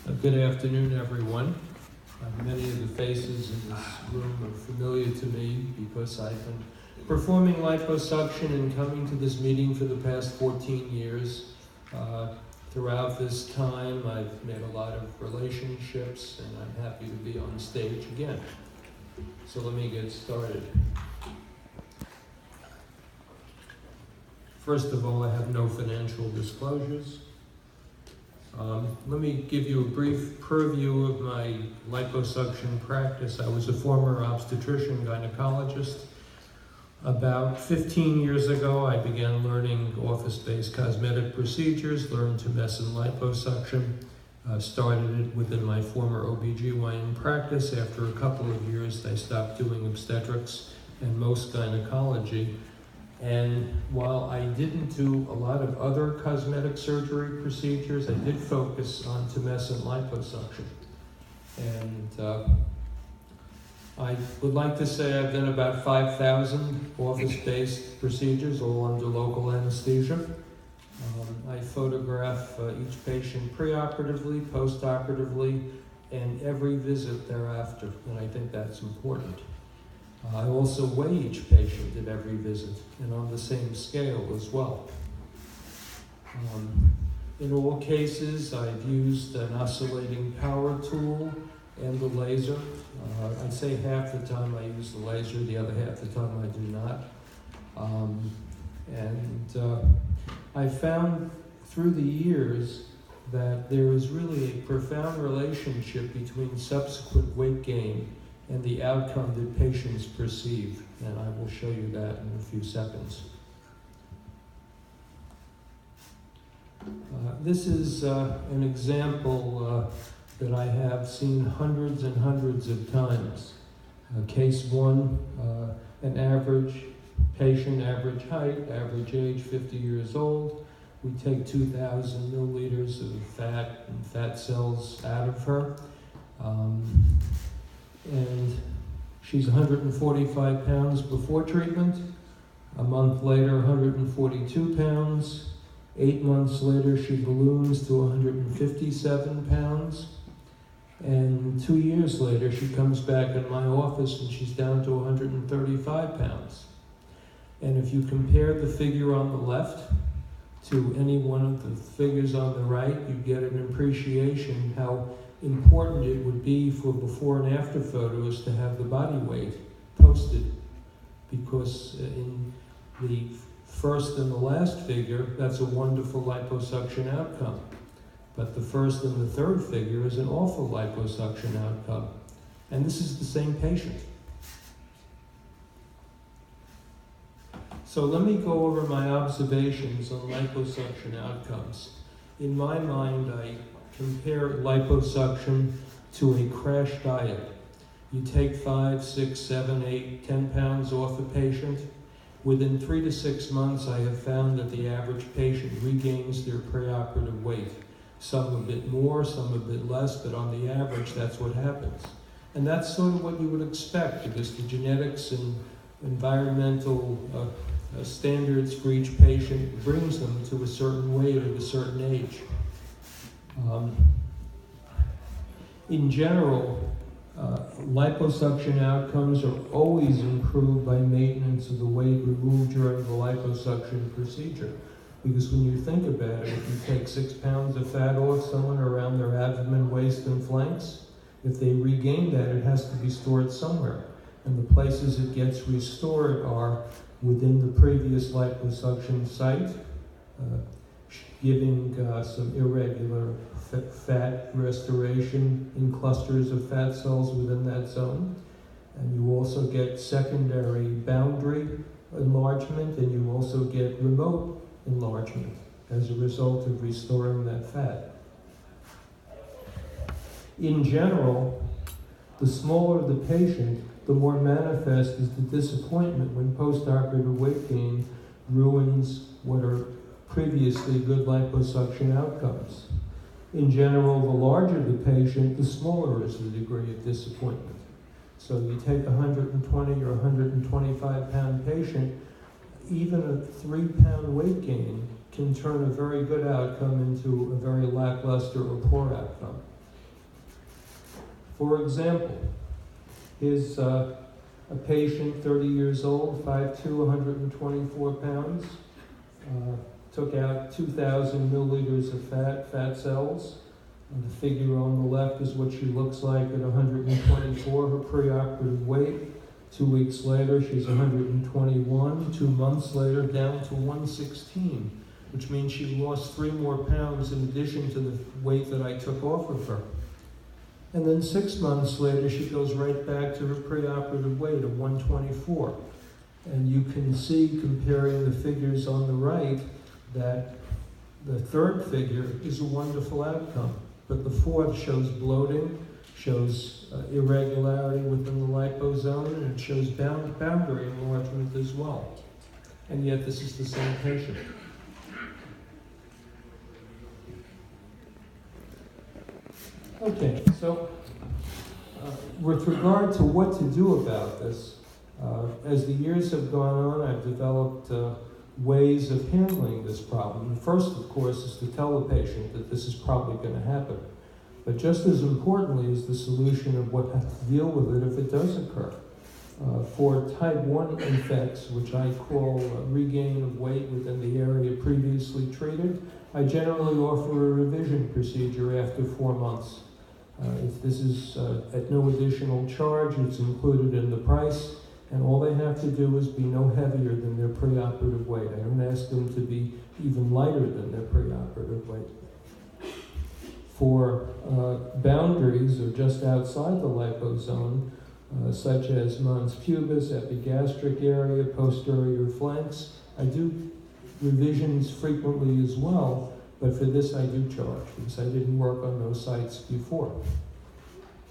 Good afternoon, everyone. Many of the faces in this room are familiar to me because I've been performing liposuction and coming to this meeting for the past 14 years. Throughout this time, I've made a lot of relationships, and I'm happy to be on stage again. So let me get started. First of all, I have no financial disclosures. Let me give you a brief purview of my liposuction practice. I was a former obstetrician gynecologist. About 15 years ago, I began learning office-based cosmetic procedures, learned Tumescent liposuction, started it within my former OBGYN practice. After a couple of years, I stopped doing obstetrics and most gynecology. And while I didn't do a lot of other cosmetic surgery procedures, I did focus on Tumescent liposuction. And I would like to say I've done about 5,000 office-based procedures, all under local anesthesia. I photograph each patient preoperatively, postoperatively, and every visit thereafter, and I think that's important. I also weigh each patient at every visit, and on the same scale as well. In all cases, I've used an oscillating power tool and the laser. I'd say half the time I use the laser, the other half the time I do not. I found through the years that there is really a profound relationship between subsequent weight gain and the outcome that patients perceive, and I will show you that in a few seconds. This is an example that I have seen hundreds and hundreds of times. Case one, an average patient, average height, average age, 50 years old. We take 2,000 milliliters of fat and fat cells out of her. And she's 145 pounds before treatment. A month later, 142 pounds. 8 months later, she balloons to 157 pounds. And 2 years later, she comes back in my office and she's down to 135 pounds. And if you compare the figure on the left to any one of the figures on the right, you get an appreciation how important it would be for before and after photos to have the body weight posted, because in the first and the last figure, that's a wonderful liposuction outcome. But the first and the third figure is an awful liposuction outcome. And this is the same patient. So let me go over my observations on liposuction outcomes. In my mind, I compare liposuction to a crash diet. You take 5, 6, 7, 8, 10 pounds off a patient. Within 3 to 6 months, I have found that the average patient regains their preoperative weight. Some a bit more, some a bit less, but on the average, that's what happens. And that's sort of what you would expect, because the genetics and environmental standards for each patient brings them to a certain weight at a certain age. In general, liposuction outcomes are always improved by maintenance of the weight removed during the liposuction procedure. Because when you think about it, if you take 6 pounds of fat off someone around their abdomen, waist, and flanks, if they regain that, it has to be stored somewhere. And the places it gets restored are within the previous liposuction site, giving some irregular fat restoration in clusters of fat cells within that zone. And you also get secondary boundary enlargement, and you also get remote enlargement as a result of restoring that fat. In general, the smaller the patient, the more manifest is the disappointment when postoperative weight gain ruins what are previously good liposuction outcomes. In general, the larger the patient, the smaller is the degree of disappointment. So you take a 120 or 125 pound patient, even a 3 pound weight gain can turn a very good outcome into a very lackluster or poor outcome. For example, here's a patient, 30 years old, 5'2", 124 pounds, took out 2,000 milliliters of fat cells. The figure on the left is what she looks like at 124, her preoperative weight. 2 weeks later, she's 121. 2 months later, down to 116, which means she lost 3 more pounds in addition to the weight that I took off of her. And then 6 months later, she goes right back to her preoperative weight of 124. And you can see, comparing the figures on the right, that the third figure is a wonderful outcome. But the fourth shows bloating, shows irregularity within the liposome, and it shows boundary enlargement as well. And yet this is the same patient. Okay, so with regard to what to do about this, as the years have gone on, I've developed ways of handling this problem. The first, of course, is to tell the patient that this is probably going to happen. But just as importantly is the solution of what to deal with it if it does occur. For type 1 defects, which I call regain of weight within the area previously treated, I generally offer a revision procedure after 4 months. This is at no additional charge, it's included in the price, and all they have to do is be no heavier than their preoperative weight. I don't ask them to be even lighter than their preoperative weight. For boundaries or just outside the liposome, such as mons pubis, epigastric area, posterior flanks, I do revisions frequently as well, but for this I do charge because I didn't work on those sites before.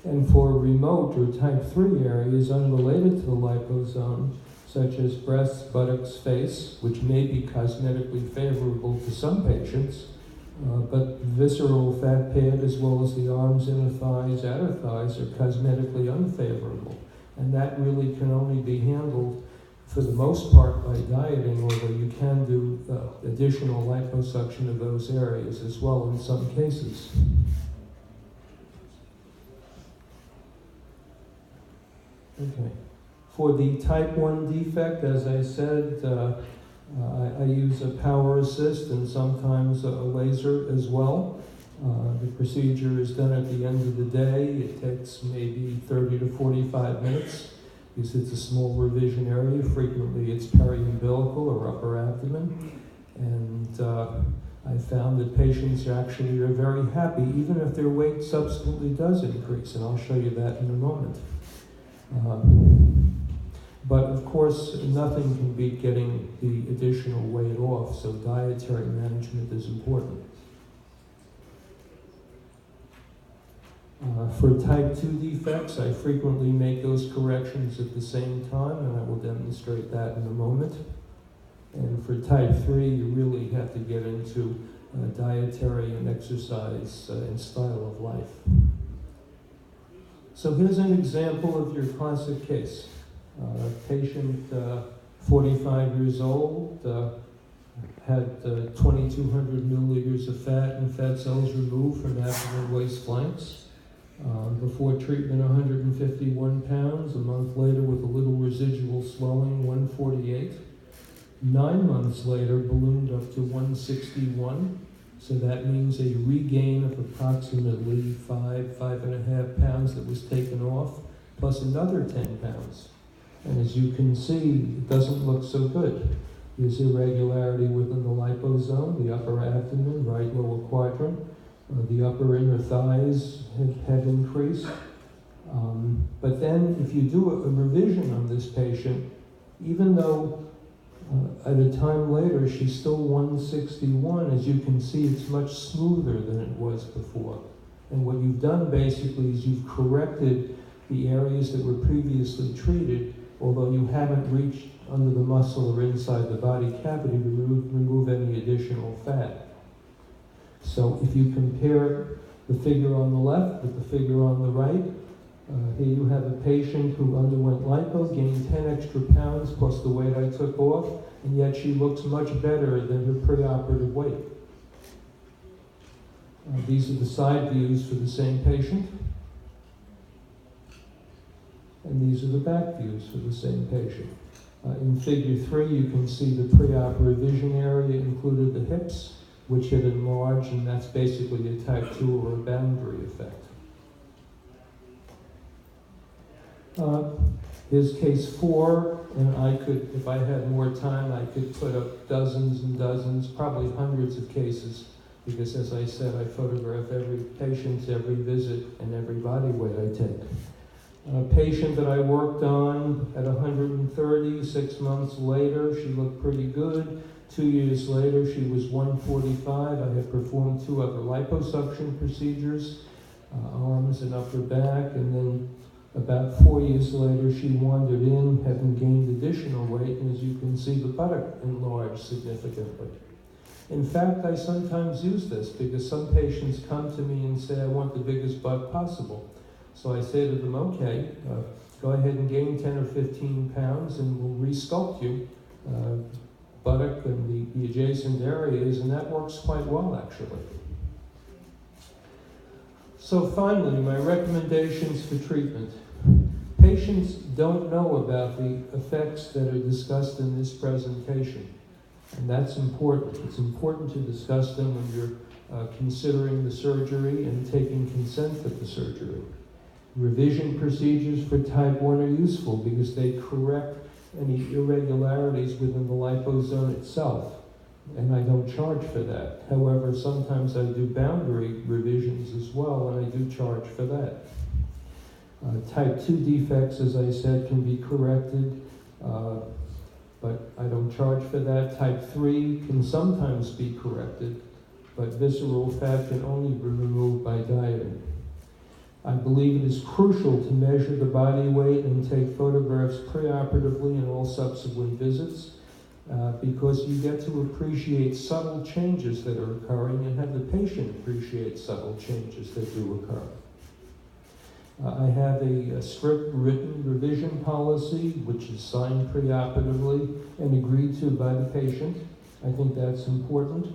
And for remote or type 3 areas unrelated to the liposome, such as breasts, buttocks, face, which may be cosmetically favorable to some patients, but visceral fat pad as well as the arms, inner thighs, outer thighs are cosmetically unfavorable. And that really can only be handled for the most part by dieting, although you can do additional liposuction of those areas as well in some cases. Okay. For the type 1 defect, as I said, I use a power assist and sometimes a laser as well. The procedure is done at the end of the day. It takes maybe 30 to 45 minutes because it's a small revision area. Frequently it's periumbilical or upper abdomen. And I found that patients actually are very happy, even if their weight subsequently does increase, and I'll show you that in a moment. But of course, nothing can beat getting the additional weight off, so dietary management is important. For type 2 defects, I frequently make those corrections at the same time, and I will demonstrate that in a moment. And for type 3, you really have to get into dietary and exercise and style of life. So here's an example of your classic case. Patient, 45 years old, had 2,200 milliliters of fat and fat cells removed from abdomen, waist, flanks. Before treatment, 151 pounds. A month later, with a little residual swelling, 148. 9 months later, ballooned up to 161. So that means a regain of approximately 5.5 pounds that was taken off, plus another 10 pounds. And as you can see, it doesn't look so good. There's irregularity within the liposome, the upper abdomen, right lower quadrant. The upper inner thighs have increased. But then if you do a revision on this patient, even though at a time later she's still 161, as you can see, it's much smoother than it was before. And what you've done basically is you've corrected the areas that were previously treated, although you haven't reached under the muscle or inside the body cavity to remove any additional fat. So if you compare the figure on the left with the figure on the right, here you have a patient who underwent lipo, gained 10 extra pounds plus the weight I took off, and yet she looks much better than her preoperative weight. These are the side views for the same patient. And these are the back views for the same patient. In figure 3, you can see the preoperative vision area included the hips, which had enlarged, and that's basically a type 2 or a boundary effect. Here's case 4, and I could, if I had more time, I could put up dozens and dozens, probably hundreds of cases, because as I said, I photograph every patient, every visit, and every body weight I take. A patient that I worked on at 130, 6 months later, she looked pretty good. 2 years later, she was 145. I had performed 2 other liposuction procedures, arms and upper back, and then about 4 years later, she wandered in, having gained additional weight, and as you can see, the buttock enlarged significantly. In fact, I sometimes use this because some patients come to me and say, I want the biggest butt possible. So I say to them, okay, go ahead and gain 10 or 15 pounds and we'll resculpt you, buttock and the adjacent areas, and that works quite well, actually. So finally, my recommendations for treatment. Patients don't know about the effects that are discussed in this presentation, and that's important. It's important to discuss them when you're considering the surgery and taking consent for the surgery. Revision procedures for type 1 are useful because they correct any irregularities within the liposome itself, and I don't charge for that. However, sometimes I do boundary revisions as well, and I do charge for that. Type 2 defects, as I said, can be corrected, but I don't charge for that. Type 3 can sometimes be corrected, but visceral fat can only be removed by dieting. I believe it is crucial to measure the body weight and take photographs preoperatively in all subsequent visits because you get to appreciate subtle changes that are occurring and have the patient appreciate subtle changes that do occur. I have a strict written revision policy which is signed preoperatively and agreed to by the patient. I think that's important.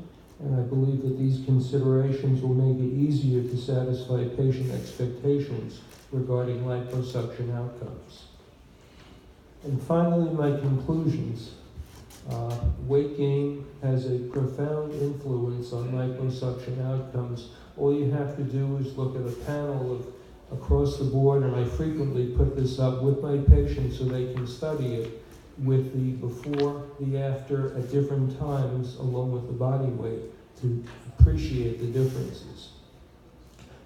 And I believe that these considerations will make it easier to satisfy patient expectations regarding liposuction outcomes. And finally, my conclusions. Weight gain has a profound influence on liposuction outcomes. All you have to do is look at a panel of across the board, and I frequently put this up with my patients so they can study it, with the before, the after, at different times, along with the body weight, to appreciate the differences.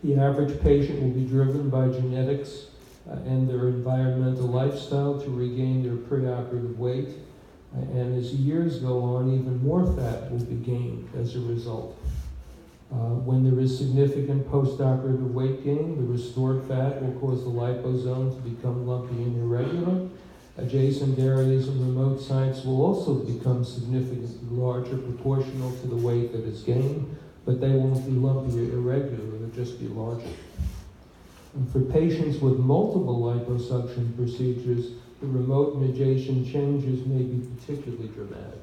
The average patient will be driven by genetics and their environmental lifestyle to regain their preoperative weight. And as years go on, even more fat will be gained as a result. When there is significant postoperative weight gain, the restored fat will cause the liposome to become lumpy and irregular. Adjacent areas and remote sites will also become significantly larger proportional to the weight that is gained, but they won't be lumpy or irregular, they'll just be larger. And for patients with multiple liposuction procedures, the remote and adjacent changes may be particularly dramatic.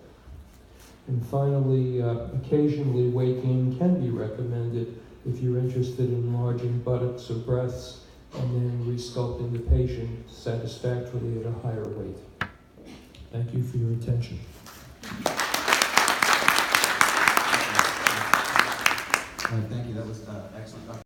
And finally, occasionally weight gain can be recommended if you're interested in enlarging buttocks or breasts and then resculpting the patient satisfactorily at a higher weight. Thank you for your attention. Thank you. That was excellent.